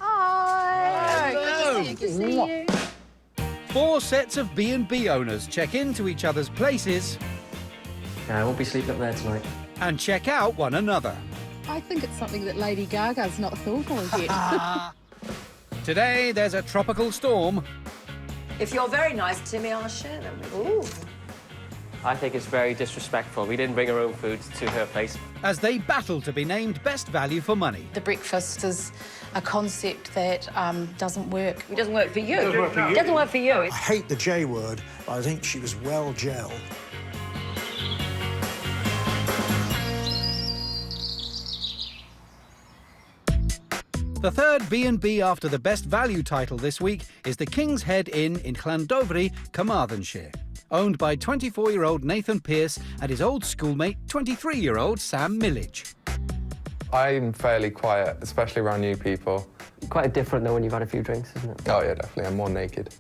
Hi. Hello. Good to see you. 4 sets of B&B owners check into each other's places I won't be sleeping up there tonight. and check out one another. I think it's something that Lady Gaga's not thought of yet. Today, there's a tropical storm If you're very nice to me, I'll share them with you. I think it's very disrespectful. We didn't bring our own food to her place. as they battle to be named best value for money. The breakfast is a concept that doesn't work. It doesn't work for you. It doesn't work for you. I hate the J word, but I think she was well gelled. The third B&B after the best value title this week is the King's Head Inn in Llandowri, Carmarthenshire, owned by 24-year-old Nathan Pearce and his old schoolmate, 23-year-old Sam Millage. I'm fairly quiet, especially around new people. Quite different though when you've had a few drinks, isn't it? Oh yeah, definitely. I'm more naked.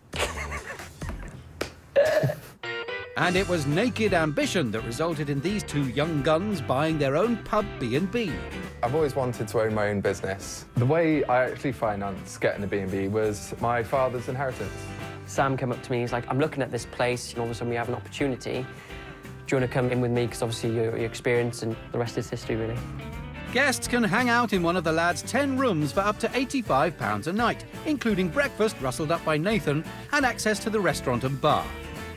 And it was naked ambition that resulted in these two young guns buying their own pub B&B. I've always wanted to own my own business. The way I actually financed getting a B&B was my father's inheritance. Sam came up to me, he's like, I'm looking at this place, and all of a sudden we have an opportunity. Do you want to come in with me? Because obviously your experience and the rest is history, really. Guests can hang out in one of the lads' 10 rooms for up to £85 a night, including breakfast rustled up by Nathan and access to the restaurant and bar.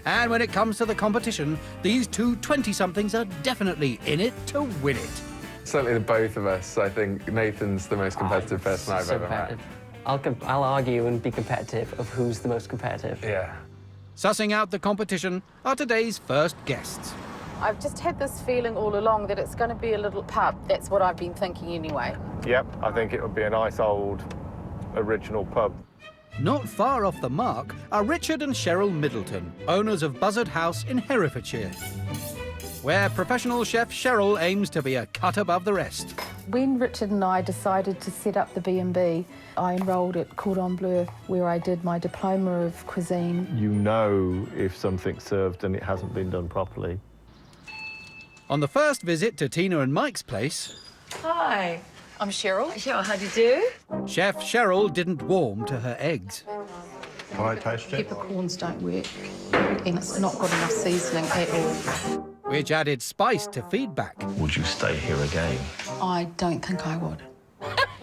And when it comes to the competition, these two 20-somethings are definitely in it to win it. Certainly the both of us. I think Nathan's the most competitive person I've So ever met. competitive. I'll argue and be competitive of who's the most competitive. Yeah. Sussing out the competition are today's first guests. I've just had this feeling all along that it's going to be a little pub. That's what I've been thinking anyway. Yep, I think it would be a nice old original pub. Not far off the mark are Richard and Cheryl Middleton, owners of Buzzard House in Herefordshire, where professional chef Cheryl aims to be a cut above the rest. When Richard and I decided to set up the B&B, I enrolled at Cordon Bleu, where I did my diploma of cuisine. You know if something's served and it hasn't been done properly. On the first visit to Tina and Mike's place, Hi. I'm Cheryl. Cheryl, how do you do? Chef Cheryl didn't warm to her eggs. Can I taste it? Peppercorns don't work, and it's not got enough seasoning at all. Which added spice to feedback. Would you stay here again? I don't think I would.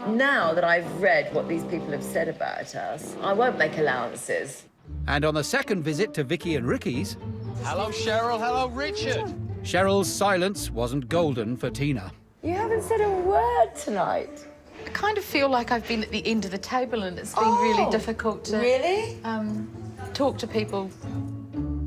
Now that I've read what these people have said about us, I won't make allowances. And on the second visit to Vicky and Ricky's, Hello, Cheryl. Hello, Richard. Cheryl's silence wasn't golden for Tina. You haven't said a word tonight. I kind of feel like I've been at the end of the table and it's been really difficult to Really? talk to people.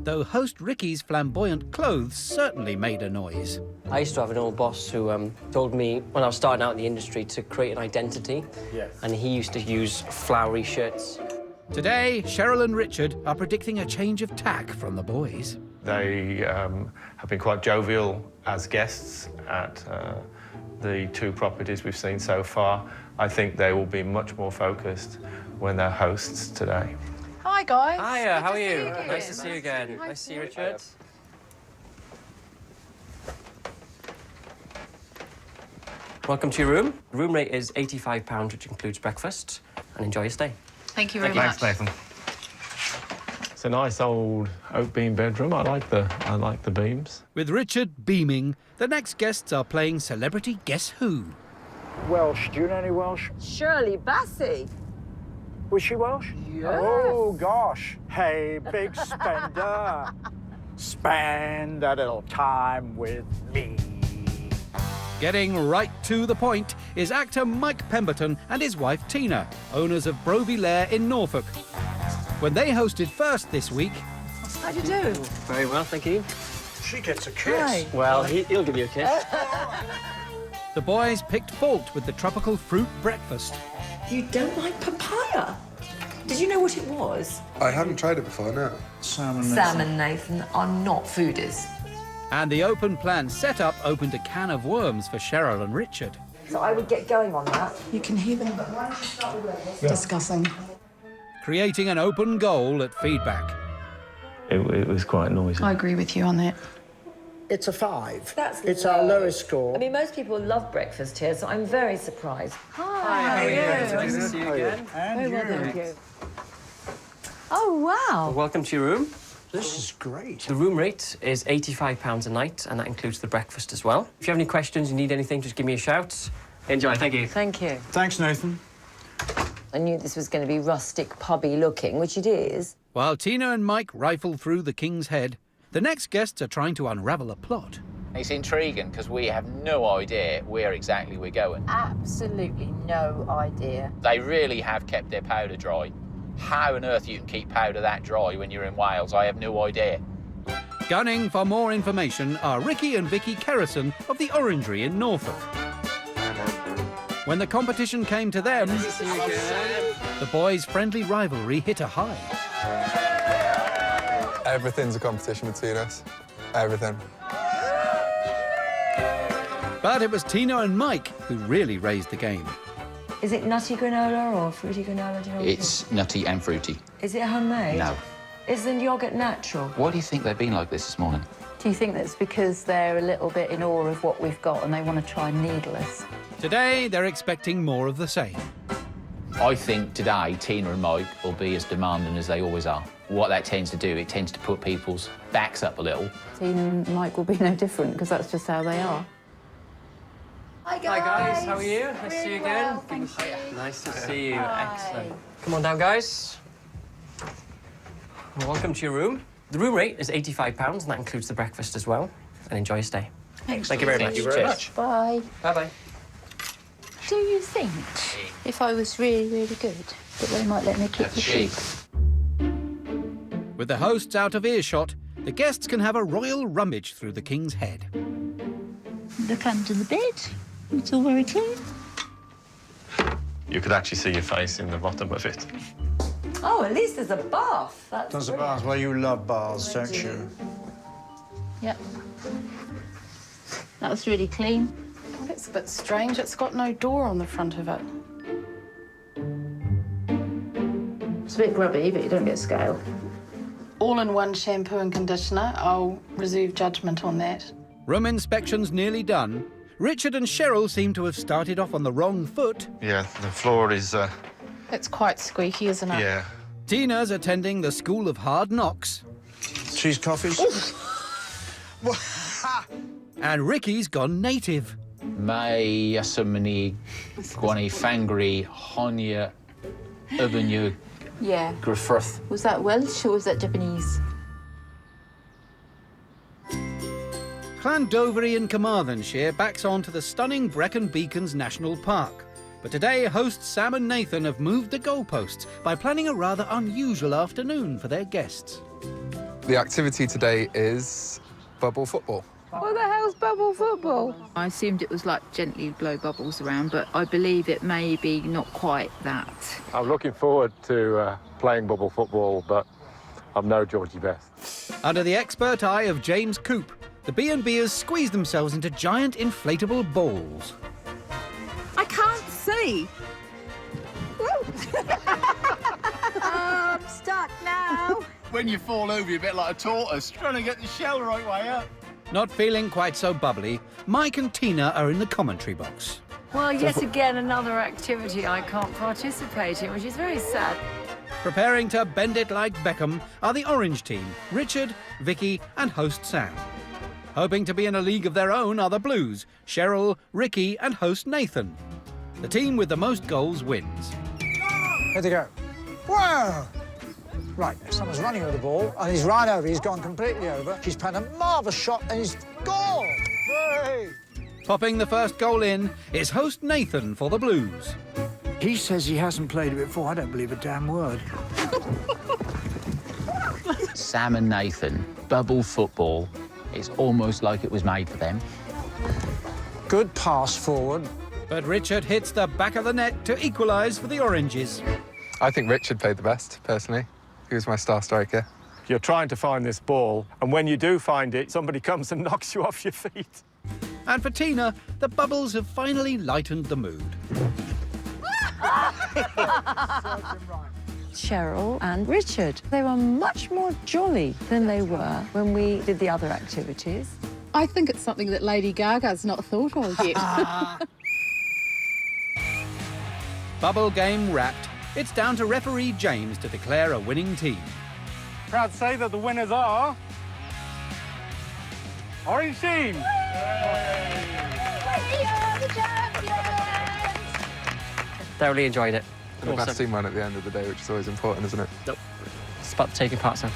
Though host Ricky's flamboyant clothes certainly made a noise. I used to have an old boss who told me when I was starting out in the industry to create an identity. Yes. And he used to use flowery shirts. Today, Cheryl and Richard are predicting a change of tack from the boys. They have been quite jovial as guests at the 2 properties we've seen so far. I think they will be much more focused when they're hosts today. Hi, guys. Hiya, how are you? again. Nice to see you again. Nice to see you, Richard. Welcome to your room. The room rate is £85, which includes breakfast, and enjoy your stay. Thank you very much. Nathan. It's a nice old oak beam bedroom. I like the beams. With Richard beaming, the next guests are playing Celebrity Guess Who. Welsh. Do you know any Welsh? Shirley Bassey. Was she Welsh? Yes. Oh, gosh. Hey, big spender. Spend a little time with me. Getting right to the point is actor Mike Pemberton and his wife Tina, owners of Brovey Lair in Norfolk. When they hosted first this week, How do you do? Very well, thank you. She gets a kiss. Hi. Well, he'll give you a kiss. the boys picked fault with the tropical fruit breakfast. You don't like papaya? Did you know what it was? I haven't tried it before, no. Sam and Sam and Nathan are not foodies. And the open plan setup opened a can of worms for Cheryl and Richard. So I would get going on that. You can hear them discussing. Creating an open goal at feedback. It was quite noisy. I agree with you on that. It's a 5. It's our lowest score. I mean, most people love breakfast here, so I'm very surprised. How are you? Nice to see you again. And you. Oh, wow. Welcome to your room. This is great. The room rate is £85 a night, and that includes the breakfast as well. If you have any questions, you need anything, just give me a shout. Enjoy, thank you. Thank you. Thanks, Nathan. I knew this was going to be rustic, pubby looking, which it is. While Tina and Mike rifle through the King's Head, the next guests are trying to unravel a plot. It's intriguing because we have no idea where exactly we're going. Absolutely no idea. They really have kept their powder dry. How on earth you can keep powder that dry when you're in Wales, I have no idea. Gunning for more information are Ricky and Vicky Kerrison of the Orangery in Norfolk. When the competition came to them, the boys' friendly rivalry hit a high. Everything's a competition between us. Everything. But it was Tina and Mike who really raised the game. Is it nutty granola or fruity granola? Do you know what It's nutty and fruity. Is it homemade? No. Isn't yoghurt natural? Why do you think they've been like this morning? Do you think that's because they're a little bit in awe of what we've got and they want to try and needle us? Today, they're expecting more of the same. I think today Tina and Mike will be as demanding as they always are. What that tends to do, it tends to put people's backs up a little. Tina and Mike will be no different because that's just how they are. Hi guys, how are you? Nice to see you again. Nice to see you. Excellent. Come on down, guys. Welcome to your room. The room rate is £85, and that includes the breakfast as well. And enjoy your stay. Thanks. Thank you very much. Thank you very much. Bye. Bye-bye. Do you think if I was really, really good that they might let me keep the sheep? With the hosts out of earshot, the guests can have a royal rummage through the King's Head. Look under the bed. It's all very clean. You could actually see your face in the bottom of it. Oh, at least there's a bath. That's There's a brilliant. bath. Well, you love baths, don't you? Yep. That's really clean. It's a bit strange. It's got no door on the front of it. It's a bit grubby, but you don't get scale. All-in-one shampoo and conditioner. I'll reserve judgment on that. Room inspection's nearly done. Richard and Cheryl seem to have started off on the wrong foot. Yeah, the floor is, It's quite squeaky, isn't it? yeah. Tina's attending the School of Hard Knocks. Cheese coffees? And Ricky's gone native. Mai asamani gwani fangri honya ubanu Yeah. griffith. Was that Welsh or was that Japanese? Llandovery in Carmarthenshire backs on to the stunning Brecon Beacons National Park. But today, hosts Sam and Nathan have moved the goalposts by planning a rather unusual afternoon for their guests. The activity today is bubble football. What the hell's bubble football? I assumed it was like gently blow bubbles around, but I believe it may be not quite that. I'm looking forward to playing bubble football, but I'm no Georgie Best. Under the expert eye of James Coop, the B&Bers squeeze themselves into giant inflatable balls. I can't see. I'm stuck now. When you fall over, you're a bit like a tortoise, trying to get the shell the right way up. Not feeling quite so bubbly, Mike and Tina are in the commentary box. Well, yet again, another activity I can't participate in, which is very sad. Preparing to bend it like Beckham are the Orange team, Richard, Vicky and host Sam. Hoping to be in a league of their own are the Blues, Cheryl, Ricky and host Nathan. The team with the most goals wins. Where'd he go? Wow! Right, someone's running with the ball, and he's right over. He's gone completely over. He's played a marvellous shot, and he's gone! Hooray! Popping the first goal in is host Nathan for the Blues. He says he hasn't played it before. I don't believe a damn word. Sam and Nathan, bubble football. It's almost like it was made for them. Good pass forward. But Richard hits the back of the net to equalise for the Oranges. I think Richard played the best, personally. He was my star striker. You're trying to find this ball, and when you do find it, somebody comes and knocks you off your feet. And for Tina, the bubbles have finally lightened the mood. Cheryl and Richard. They were much more jolly than they were when we did the other activities. I think it's something that Lady Gaga's not thought of yet. Bubble game wrapped. It's down to referee James to declare a winning team. Proud to say that the winners are... Orange team! Thoroughly enjoyed it. The best team won at the end of the day, which is always important, isn't it? Nope. It's about taking part, so.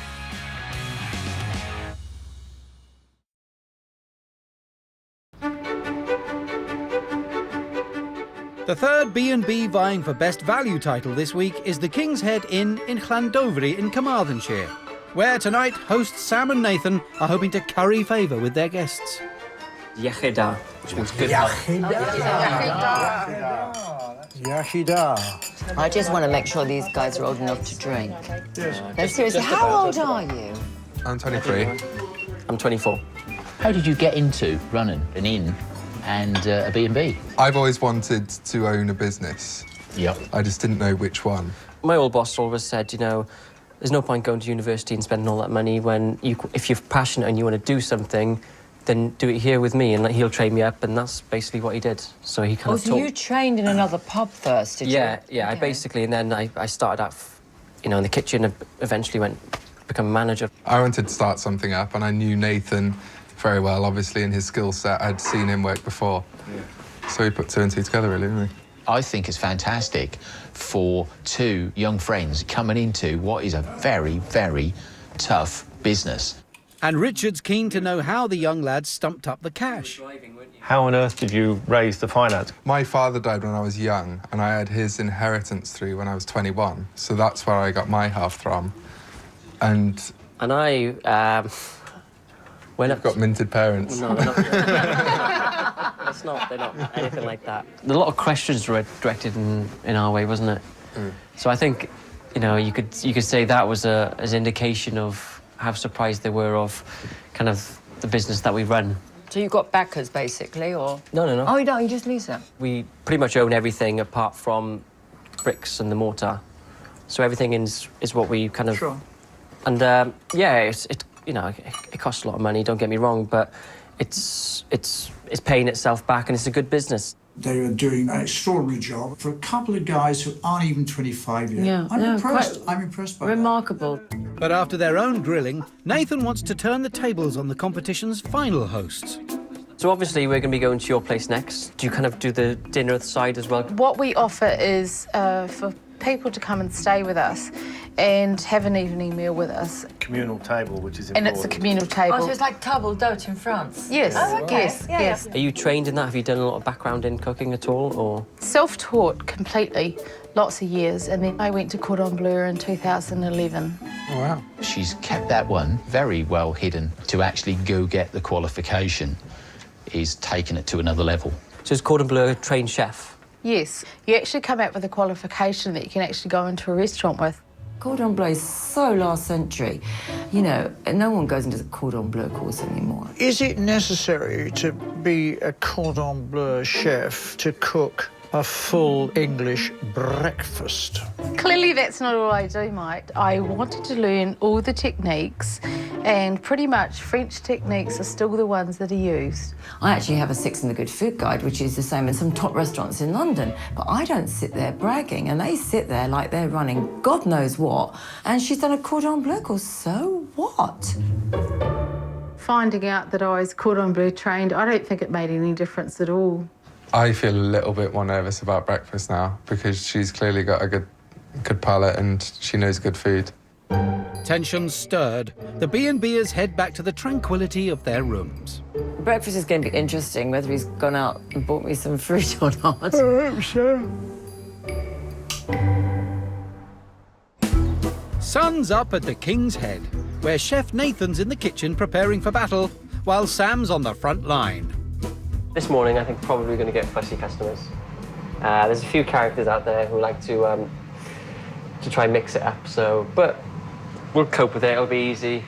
The third B&B vying for Best Value title this week is the King's Head Inn in Llandowri in Carmarthenshire, where tonight hosts Sam and Nathan are hoping to curry favour with their guests. Iechyd, which means good health. Iechyd. I just want to make sure these guys are old enough to drink. No, seriously, how old are you? I'm 23. I'm 24. How did you get into running an inn and a B&B? I've always wanted to own a business. Yep. I just didn't know which one. My old boss always said, you know, there's no point going to university and spending all that money when if you're passionate and you want to do something, then do it here with me, and like, he'll train me up, and that's basically what he did. So he kind of so you trained in another pub first, did you? Yeah, Okay. I basically, and then I started out, you know, in the kitchen and eventually become a manager. I wanted to start something up, and I knew Nathan very well, obviously, in his skill set. I'd seen him work before. So we put two and two together, really, didn't we? I think it's fantastic for two young friends coming into what is a very, very tough business. And Richard's keen to know how the young lads stumped up the cash. How on earth did you raise the finance? My father died when I was young, and I had his inheritance through when I was 21. So that's where I got my half from. And I You've got minted parents. No, they're not. They're not anything like that. A lot of questions were directed in our way, wasn't it? Mm. So I think, you know, you could say that was as indication of how surprised they were of kind of the business that we run. So you got backers, basically, or...? No. Oh, you don't, you just lease them? We pretty much own everything apart from bricks and the mortar. So everything is what we kind of... Sure. And, yeah, it you know, it costs a lot of money, don't get me wrong, but it's paying itself back, and it's a good business. They were doing an extraordinary job for a couple of guys who aren't even 25 yet. Yeah, I'm impressed. I'm impressed by remarkable. that. But after their own grilling, Nathan wants to turn the tables on the competition's final hosts. So obviously we're going to be going to your place next. Do you kind of do the dinner side as well? What we offer is for people to come and stay with us and have an evening meal with us. Communal table, which is important. And it's a communal table. Oh, so it's like table d'hote in France? Yes. Oh, okay. Yes. Are you trained in that? Have you done a lot of background in cooking at all, or...? Self-taught completely, lots of years, and then I went to Cordon Bleu in 2011. Oh, wow. She's kept that one very well hidden. To actually go get the qualification is taking it to another level. So is Cordon Bleu a trained chef? Yes. You actually come out with a qualification that you can actually go into a restaurant with. Cordon Bleu is so last century. You know, no one goes into the Cordon Bleu course anymore. Is it necessary to be a Cordon Bleu chef to cook a full English breakfast? Clearly that's not all I do, Mike. I wanted to learn all the techniques, and pretty much French techniques are still the ones that are used. I actually have a Six in the Good Food Guide, which is the same as some top restaurants in London, but I don't sit there bragging, and they sit there like they're running God knows what, and she's done a Cordon Bleu course, so what? Finding out that I was Cordon Bleu trained, I don't think it made any difference at all. I feel a little bit more nervous about breakfast now because she's clearly got a good palate and she knows good food. Tensions stirred. The B&Bers head back to the tranquility of their rooms. Breakfast is going to be interesting, whether he's gone out and bought me some fruit or not. I hope so. Sun's up at the King's Head, where Chef Nathan's in the kitchen preparing for battle, while Sam's on the front line. This morning, I think probably going to get fussy customers. There's a few characters out there who like to try and mix it up, but we'll cope with it, it'll be easy.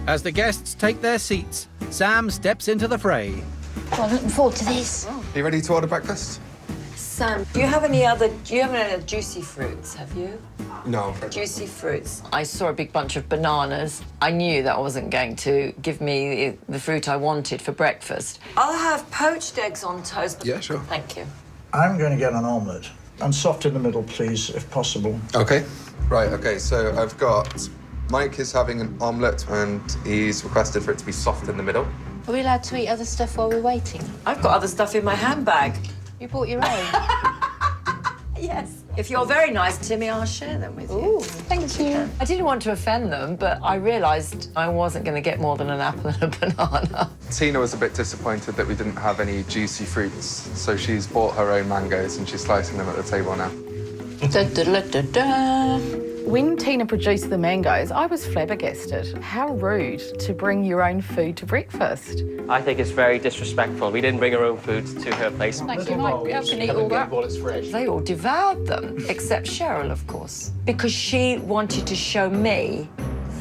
As the guests take their seats, Sam steps into the fray. Well, I'm looking forward to this. Are you ready to order breakfast? Sam, do you have any other juicy fruits, have you? No. Juicy fruits. I saw a big bunch of bananas. I knew that wasn't going to give me the fruit I wanted for breakfast. I'll have poached eggs on toast. Yeah, sure. Thank you. I'm going to get an omelette. And soft in the middle, please, if possible. Okay. Right, okay, so I've got... Mike is having an omelette and he's requested for it to be soft in the middle. Are we allowed to eat other stuff while we're waiting? I've got other stuff in my handbag. You brought your own? Yes. If you're very nice, Timmy, I'll share them with you. Ooh, thank you. I didn't want to offend them, but I realised I wasn't going to get more than an apple and a banana. Tina was a bit disappointed that we didn't have any juicy fruits, so she's bought her own mangoes and she's slicing them at the table now. When Tina produced the mangoes, I was flabbergasted. How rude to bring your own food to breakfast. I think it's very disrespectful. We didn't bring our own food to her place. Thank you, Mike. I can eat all that. While it's fresh. They all devoured them, except Cheryl, of course, because she wanted to show me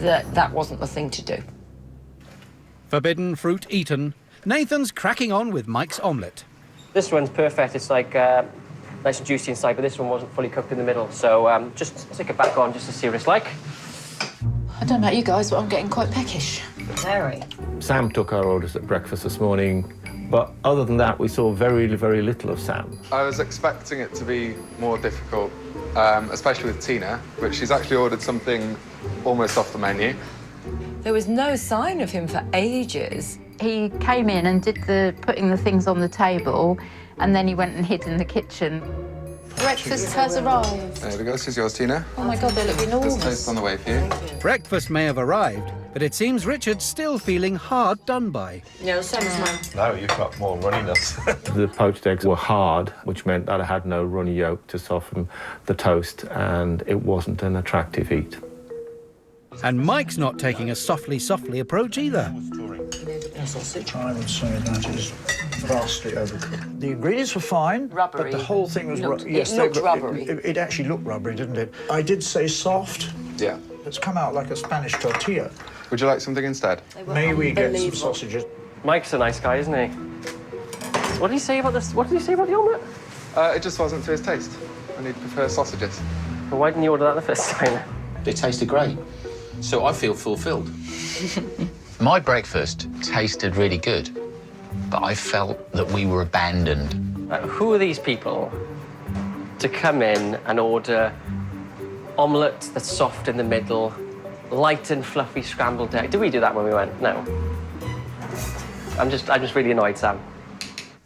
that that wasn't the thing to do. Forbidden fruit eaten. Nathan's cracking on with Mike's omelette. This one's perfect. It's like nice and juicy inside, but this one wasn't fully cooked in the middle. So just stick it back on just to see what it's like. I don't know about you guys, but I'm getting quite peckish. Very. Sam took our orders at breakfast this morning, but other than that, we saw very, very little of Sam. I was expecting it to be more difficult, especially with Tina, but she's actually ordered something almost off the menu. There was no sign of him for ages. He came in and did the putting the things on the table, and then he went and hid in the kitchen. Breakfast has arrived. There we go, this is yours, Tina. Oh my God, they look There's enormous. toast on the way for you. Breakfast may have arrived, but it seems Richard's still feeling hard done by. No, same as mine. No, you've got more runniness. The poached eggs were hard, which meant that I had no runny yolk to soften the toast, and it wasn't an attractive eat. And Mike's not taking a softly approach either. Sausage. I would say that is vastly overcooked. The ingredients were fine, Rubbery. but the whole thing was... It looked rubbery. It actually looked rubbery, didn't it? I did say soft. Yeah. It's come out like a Spanish tortilla. Would you like something instead? May we get some sausages? Mike's a nice guy, isn't he? What did he say about this? What did he say about the omelette? It just wasn't to his taste, and he'd prefer sausages. Well, why didn't you order that the first time? They tasted great, so I feel fulfilled. My breakfast tasted really good, but I felt that we were abandoned. Who are these people to come in and order omelette that's soft in the middle, light and fluffy scrambled egg? Did we do that when we went? No. I'm just really annoyed, Sam.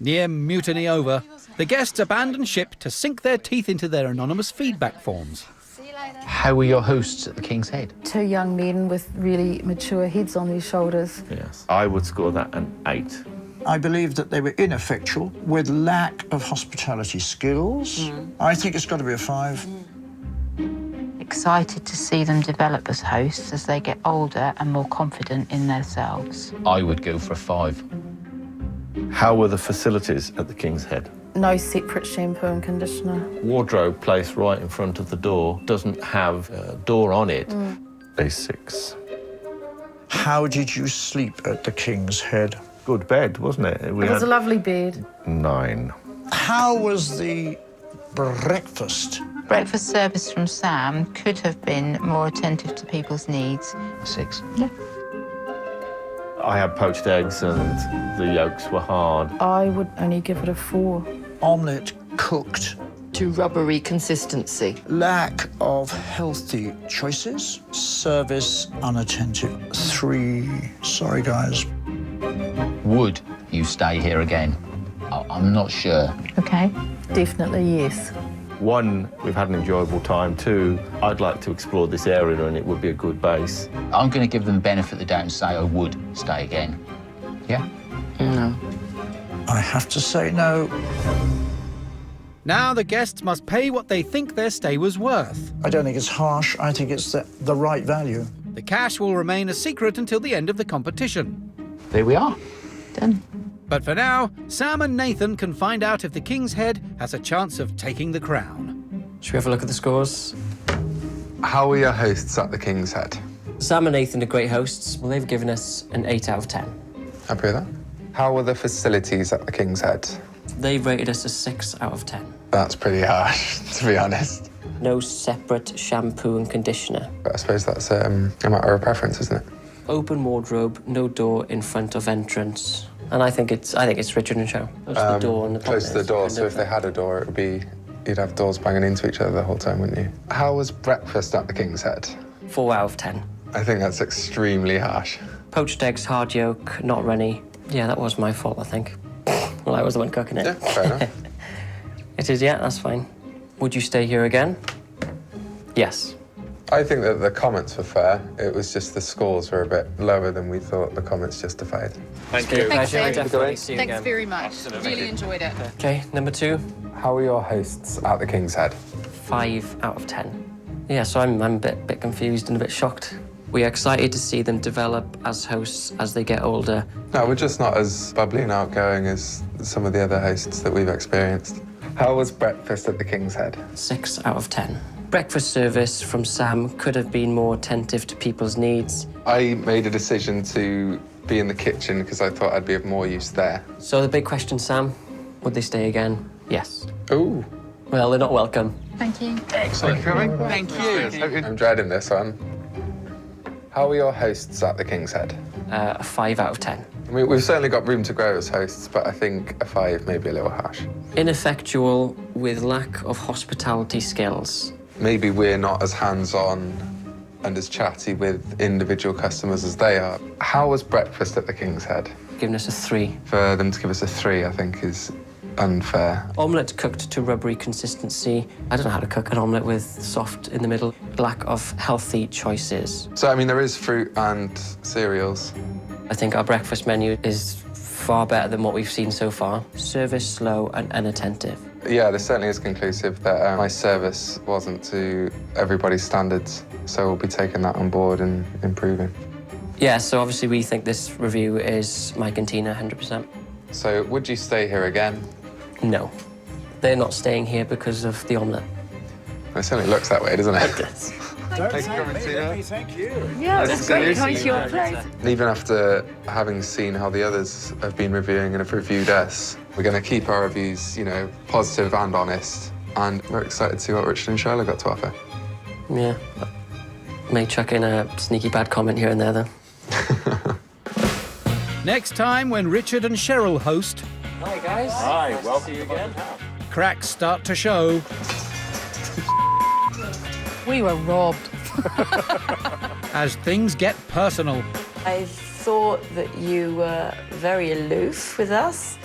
Near mutiny over, the guests abandon ship to sink their teeth into their anonymous feedback forms. How were your hosts at the King's Head? Two young men with really mature heads on their shoulders. Yes, I would score that an 8. I believe that they were ineffectual, with lack of hospitality skills. I think it's got to be a 5. Excited to see them develop as hosts as they get older and more confident in themselves. I would go for a 5. How were the facilities at the King's Head? No separate shampoo and conditioner. Wardrobe placed right in front of the door, doesn't have a door on it. A 6. How did you sleep at the King's Head? Good bed, wasn't it? It was a lovely bed. 9. How was the breakfast? Breakfast service from Sam could have been more attentive to people's needs. 6. Yeah. I had poached eggs and the yolks were hard. I would only give it a 4. Omelette cooked. To rubbery consistency. Lack of healthy choices. Service unattentive. 3. Sorry, guys. Would you stay here again? I'm not sure. Okay. Definitely yes. 1, we've had an enjoyable time. 2, I'd like to explore this area and it would be a good base. I'm going to give them the benefit of the doubt and say I would stay again. Yeah? No. I have to say no. Now the guests must pay what they think their stay was worth. I don't think it's harsh. I think it's the right value. The cash will remain a secret until the end of the competition. There we are. Done. But for now, Sam and Nathan can find out if the King's Head has a chance of taking the crown. Should we have a look at the scores? How were your hosts at the King's Head? Sam and Nathan are great hosts. Well, they've given us an 8 out of 10. Happy with that? How were the facilities at the King's Head? They rated us a 6 out of 10. That's pretty harsh, to be honest. No separate shampoo and conditioner. But I suppose that's a matter of preference, isn't it? Open wardrobe, no door in front of entrance. And I think it's Richard and Cheryl. Close to the door and the Close to the door, so if they had a door, it would be... You'd have doors banging into each other the whole time, wouldn't you? How was breakfast at the King's Head? 4 out of 10. I think that's extremely harsh. Poached eggs, hard yolk, not runny. Yeah, that was my fault, I think. Well, I was the one cooking it. Yeah, fair enough. It is, yeah, that's fine. Would you stay here again? Yes. I think that the comments were fair. It was just the scores were a bit lower than we thought the comments justified. Thank you. Thanks, Pleasure, Dave. definitely. See you Thanks again. very much. Really enjoyed it. Okay, number 2. How were your hosts at the King's Head? 5 out of 10. Yeah, so I'm a bit confused and a bit shocked. We're excited to see them develop as hosts as they get older. No, we're just not as bubbly and outgoing as some of the other hosts that we've experienced. How was breakfast at the King's Head? 6 out of 10. Breakfast service from Sam could have been more attentive to people's needs. I made a decision to be in the kitchen because I thought I'd be of more use there. So the big question, Sam, would they stay again? Yes. Ooh. Well, they're not welcome. Thank you. Excellent. Thank you. I'm dreading this one. How were your hosts at the King's Head? A 5 out of 10. I mean, we've certainly got room to grow as hosts, but I think a 5 may be a little harsh. Ineffectual with lack of hospitality skills. Maybe we're not as hands-on and as chatty with individual customers as they are. How was breakfast at the King's Head? Giving us a 3. For them to give us a 3, I think, is unfair. Omelette cooked to rubbery consistency. I don't know how to cook an omelette with soft in the middle. Lack of healthy choices. So, I mean, there is fruit and cereals. I think our breakfast menu is far better than what we've seen so far. Service slow and inattentive. Yeah, this certainly is conclusive that my service wasn't to everybody's standards, so we'll be taking that on board and improving. Yeah, so obviously we think this review is Mike and Tina, 100%. So, would you stay here again? No. They're not staying here because of the omelette. It certainly looks that way, doesn't it? Don't Thank you very much, Tina. Thank you. Yeah, it was great coming to your place. Even after having seen how the others have been reviewing and have reviewed us, we're going to keep our reviews, you know, positive and honest. And we're excited to see what Richard and Charlotte got to offer. Yeah. May chuck in a sneaky bad comment here and there, though. Next time when Richard and Cheryl host, Hi, guys. Hi, welcome you again. cracks start to show. We were robbed. As things get personal. I thought that you were very aloof with us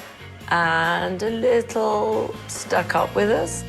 and a little stuck up with us.